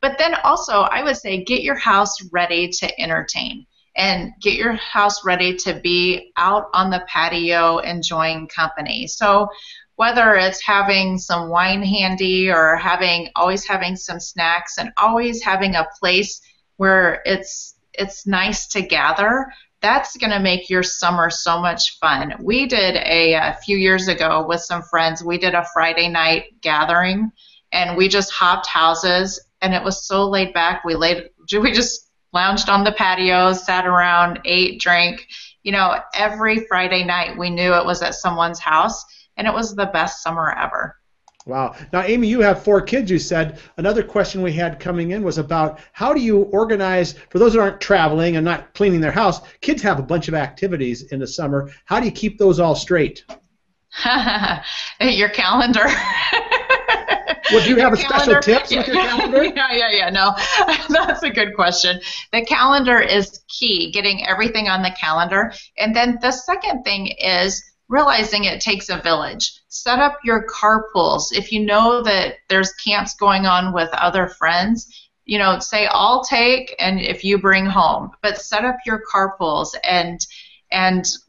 But then also, I would say get your house ready to entertain, and get your house ready to be out on the patio enjoying company. So whether it's having some wine handy, or always having some snacks, and always having a place where it's nice to gather, that's going to make your summer so much fun. We did a few years ago with some friends, we did a Friday night gathering, and we just hopped houses. And it was so laid back. We just lounged on the patio, sat around, ate, drank. You know, every Friday night we knew it was at someone's house, and it was the best summer ever. Wow. Now, Amy, you have 4 kids, you said. Another question we had coming in was about how do you organize, for those that aren't traveling and not cleaning their house, kids have a bunch of activities in the summer. How do you keep those all straight? Your calendar. Well, do you have a special tips with your calendar? Yeah. No, that's a good question. The calendar is key, getting everything on the calendar. And then the second thing is realizing it takes a village. Set up your carpools. If you know that there's camps going on with other friends, you know, say I'll take, and if you bring home. But set up your carpools and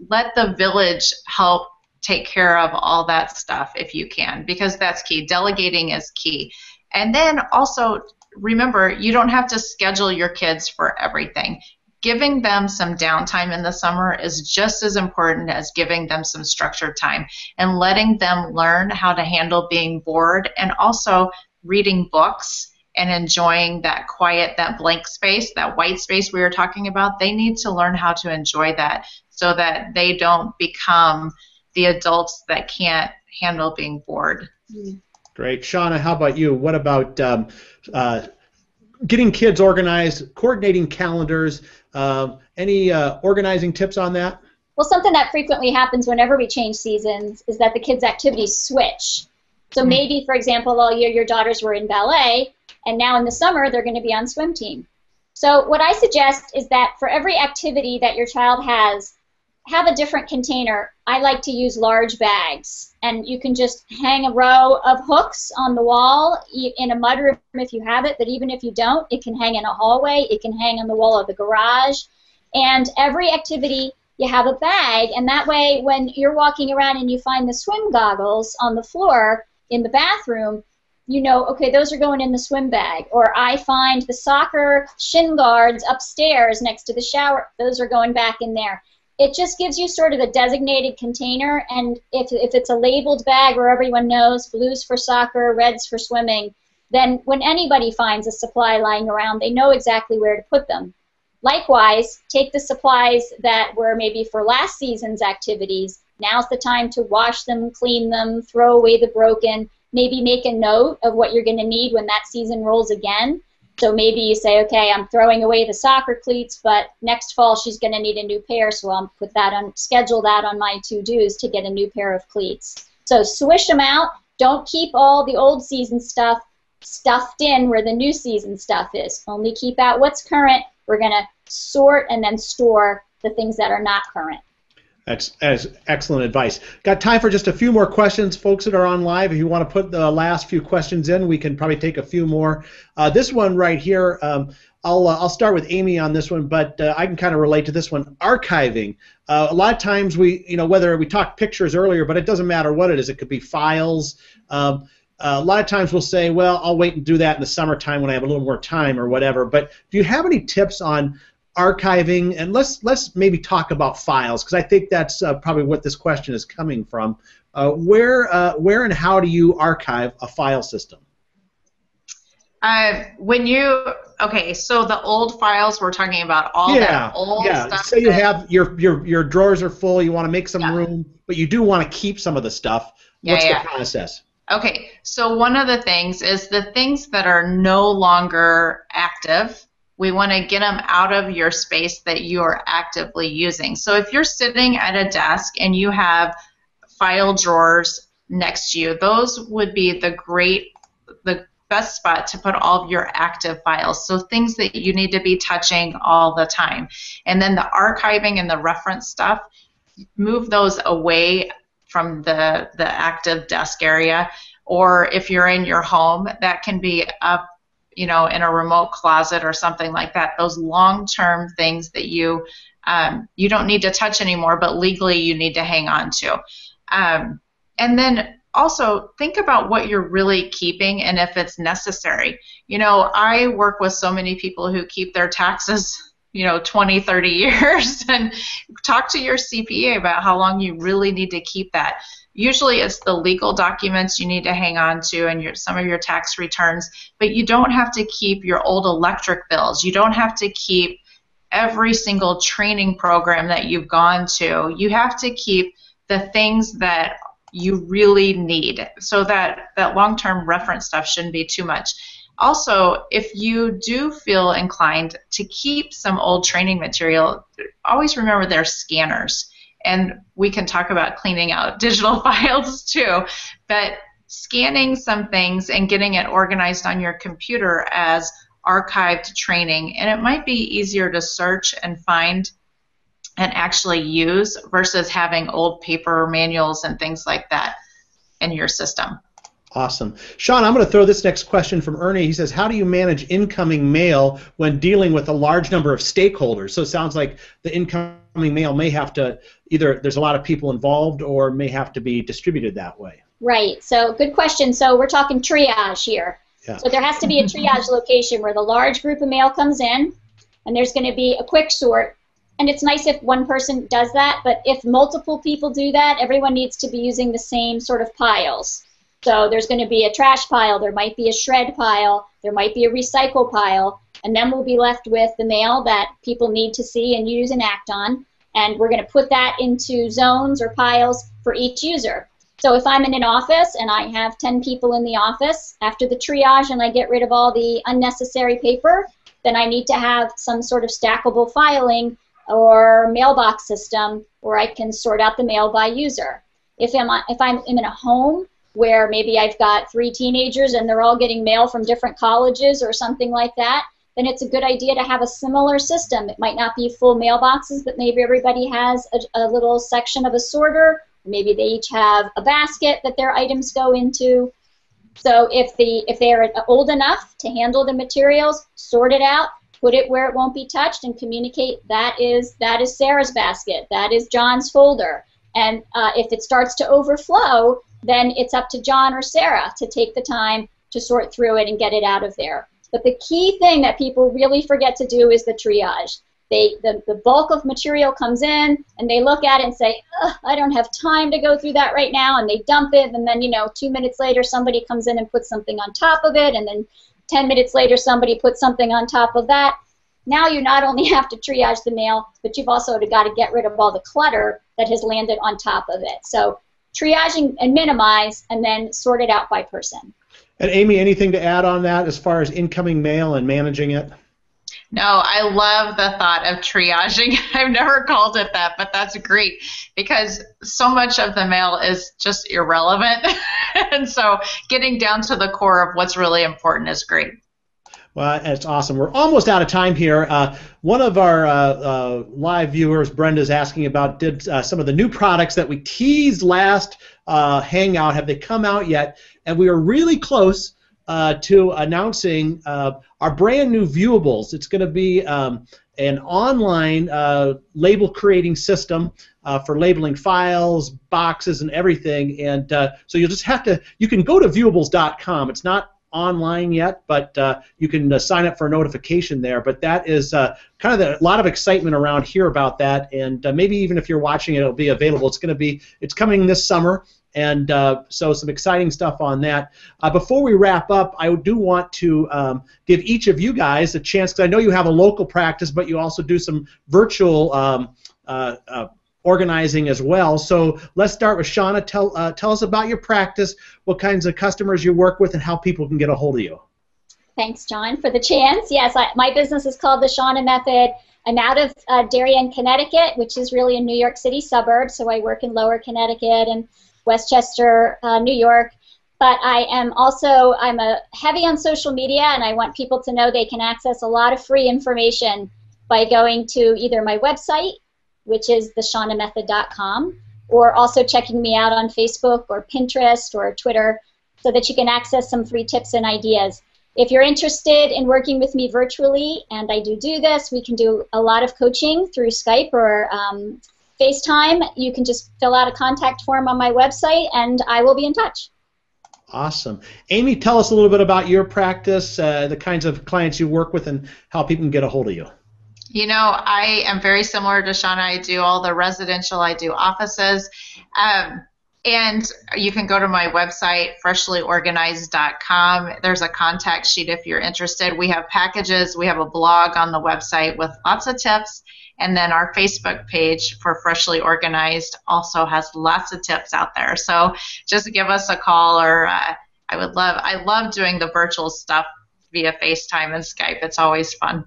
let the village help take care of all that stuff if you can, because that's key. Delegating is key. And then also remember, you don't have to schedule your kids for everything. Giving them some downtime in the summer is just as important as giving them some structured time, and letting them learn how to handle being bored, and also reading books and enjoying that quiet, that blank space, that white space we were talking about. They need to learn how to enjoy that so that they don't become the adults that can't handle being bored. Great. Shauna, how about you? What about getting kids organized, coordinating calendars? Any organizing tips on that? Well, something that frequently happens whenever we change seasons is that the kids' activities switch. So maybe, for example, all year your daughters were in ballet, and now in the summer they're going to be on swim team. So what I suggest is that for every activity that your child has, have a different container. I like to use large bags, and you can just hang a row of hooks on the wall in a mudroom if you have it, but even if you don't, it can hang in a hallway, it can hang on the wall of the garage, and every activity you have a bag, and that way when you're walking around and you find the swim goggles on the floor in the bathroom, you know, okay, those are going in the swim bag. Or I find the soccer shin guards upstairs next to the shower, those are going back in there. It just gives you sort of a designated container, and if it's a labeled bag where everyone knows blues for soccer, reds for swimming, then when anybody finds a supply lying around, they know exactly where to put them. Likewise, take the supplies that were maybe for last season's activities. Now's the time to wash them, clean them, throw away the broken, maybe make a note of what you're going to need when that season rolls again. So maybe you say, okay, I'm throwing away the soccer cleats, but next fall she's going to need a new pair, so I'll put that on, schedule that on my to-dos to get a new pair of cleats. So swish them out. Don't keep all the old season stuff stuffed in where the new season stuff is. Only keep out what's current. We're going to sort and then store the things that are not current. That's excellent advice. Got time for just a few more questions, folks that are on live. If you want to put the last few questions in, we can probably take a few more. This one right here, I'll start with Amy on this one, but I can kind of relate to this one. Archiving. A lot of times whether we talked pictures earlier, but it doesn't matter what it is. It could be files. A lot of times we'll say, well, I'll wait and do that in the summertime when I have a little more time or whatever. But do you have any tips on archiving? And let's maybe talk about files, because I think that's probably what this question is coming from. Where and how do you archive a file system? Okay, so the old files, we're talking about all that old stuff. Say you have your drawers are full, you want to make some room, but you do want to keep some of the stuff. What's the process? Okay, so one of the things is the things that are no longer active, we want to get them out of your space that you are actively using. So if you're sitting at a desk and you have file drawers next to you, those would be the best spot to put all of your active files, so things that you need to be touching all the time. And then the archiving and the reference stuff, move those away from the active desk area, or if you're in your home, that can be up, in a remote closet or something like that. Those long-term things that you don't need to touch anymore, but legally you need to hang on to. And then also think about what you're really keeping and if it's necessary. I work with so many people who keep their taxes 20, 30 years, and talk to your CPA about how long you really need to keep that. Usually it's the legal documents you need to hang on to and some of your tax returns, but you don't have to keep your old electric bills. You don't have to keep every single training program that you've gone to. You have to keep the things that you really need, so that long-term reference stuff shouldn't be too much. Also, if you do feel inclined to keep some old training material, always remember they're scanners. And we can talk about cleaning out digital files too. But scanning some things and getting it organized on your computer as archived training, and it might be easier to search and find and actually use versus having old paper manuals and things like that in your system. Awesome. Sean, I'm going to throw this next question from Ernie. He says, how do you manage incoming mail when dealing with a large number of stakeholders? So it sounds like the incoming mail may have to, either there's a lot of people involved or may have to be distributed that way. Right. So good question. So we're talking triage here. Yeah. So there has to be a triage location where the large group of mail comes in, and there's going to be a quick sort. And it's nice if one person does that, but if multiple people do that, everyone needs to be using the same sort of piles. So there's going to be a trash pile, there might be a shred pile, there might be a recycle pile, and then we'll be left with the mail that people need to see and use and act on. And we're going to put that into zones or piles for each user. So if I'm in an office and I have 10 people in the office, after the triage and I get rid of all the unnecessary paper, then I need to have some sort of stackable filing or mailbox system where I can sort out the mail by user. If I'm in a home where maybe I've got 3 teenagers and they're all getting mail from different colleges or something like that, then it's a good idea to have a similar system. It might not be full mailboxes, but maybe everybody has a little section of a sorter. Maybe they each have a basket that their items go into. So if they're old enough to handle the materials, sort it out, put it where it won't be touched, and communicate that is Sarah's basket, that is John's folder. And if it starts to overflow, then it's up to John or Sarah to take the time to sort through it and get it out of there. But the key thing that people really forget to do is the triage. The bulk of material comes in, and they look at it and say, I don't have time to go through that right now, and they dump it, and then 2 minutes later somebody comes in and puts something on top of it, and then 10 minutes later somebody puts something on top of that. Now you not only have to triage the mail, but you've also got to get rid of all the clutter that has landed on top of it. So triaging and minimize, and then sort it out by person. And Amy, anything to add on that as far as incoming mail and managing it? No, I love the thought of triaging. I've never called it that, but that's great because so much of the mail is just irrelevant. And so getting down to the core of what's really important is great. Well, it's awesome. We're almost out of time here. One of our live viewers, Brenda's asking about some of the new products that we teased last Hangout. Have they come out yet? And we are really close to announcing our brand new viewables. It's going to be an online label creating system for labeling files, boxes, and everything. And so you'll just have to, you can go to viewables.com. It's not online yet, but you can sign up for a notification there. But that is kind of a lot of excitement around here about that, and maybe even if you're watching it, it'll be available. It's coming this summer, and so some exciting stuff on that. Before we wrap up, I do want to give each of you guys a chance, because I know you have a local practice, but you also do some virtual organizing as well. So let's start with Shauna. Tell us about your practice, what kinds of customers you work with, and how people can get a hold of you. Thanks, John, for the chance. Yes, my business is called the Shauna Method. I'm out of Darien, Connecticut, which is really a New York City suburb, so I work in Lower Connecticut and Westchester, New York. But I'm heavy on social media, and I want people to know they can access a lot of free information by going to either my website, which is theshaunamethod.com, or also checking me out on Facebook or Pinterest or Twitter so that you can access some free tips and ideas. If you're interested in working with me virtually, and I do this, we can do a lot of coaching through Skype or FaceTime. You can just fill out a contact form on my website, and I will be in touch. Awesome. Amy, tell us a little bit about your practice, the kinds of clients you work with, and how people can get a hold of you. You know, I am very similar to Shauna. I do all the residential, I do offices, and you can go to my website, freshlyorganized.com. There's a contact sheet if you're interested. We have packages. We have a blog on the website with lots of tips, and then our Facebook page for Freshly Organized also has lots of tips out there. So just give us a call, or I love doing the virtual stuff via FaceTime and Skype. It's always fun.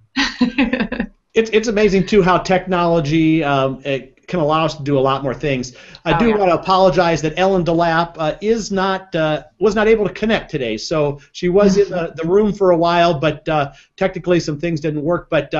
It's amazing, too, how technology it can allow us to do a lot more things. I do want to apologize that Ellen DeLapp was not able to connect today. So she was in the room for a while, but technically some things didn't work. But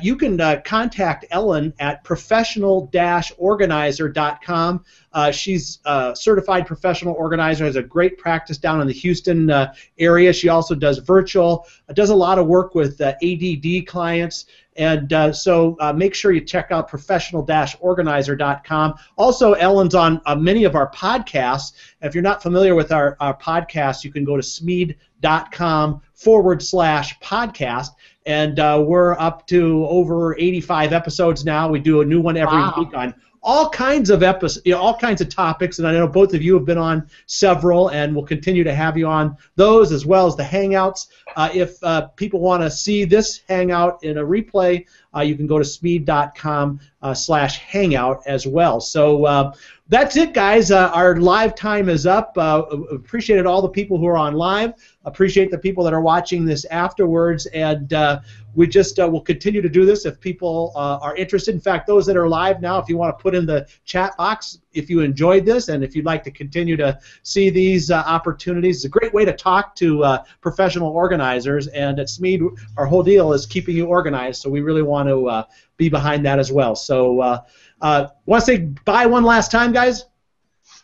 you can contact Ellen at professional-organizer.com. She's a certified professional organizer, has a great practice down in the Houston area. She also does virtual, does a lot of work with ADD clients. And so make sure you check out professional-organizer.com. Also, Ellen's on many of our podcasts. If you're not familiar with our podcasts, you can go to smead.com/podcast. And we're up to over 85 episodes now. We do a new one every week on all kinds of all kinds of topics, and I know both of you have been on several, and we'll continue to have you on those as well as the Hangouts. If people want to see this Hangout in a replay, you can go to smead.com/hangout as well. So that's it, guys. Our live time is up. Appreciated all the people who are on live. Appreciate the people that are watching this afterwards, and we just will continue to do this if people are interested. In fact, those that are live now, if you want to put in the chat box if you enjoyed this and if you'd like to continue to see these opportunities. It's a great way to talk to professional organizers, and at Smead, our whole deal is keeping you organized, so we really want to be behind that as well. So want to say bye one last time, guys?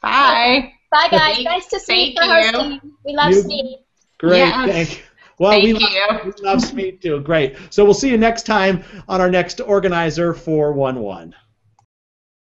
Bye. Bye, guys. Nice to see you for hosting. We love Smead. Great. Yes. Thank you. Well, we love Smead too. Great. So we'll see you next time on our next Organizer 411.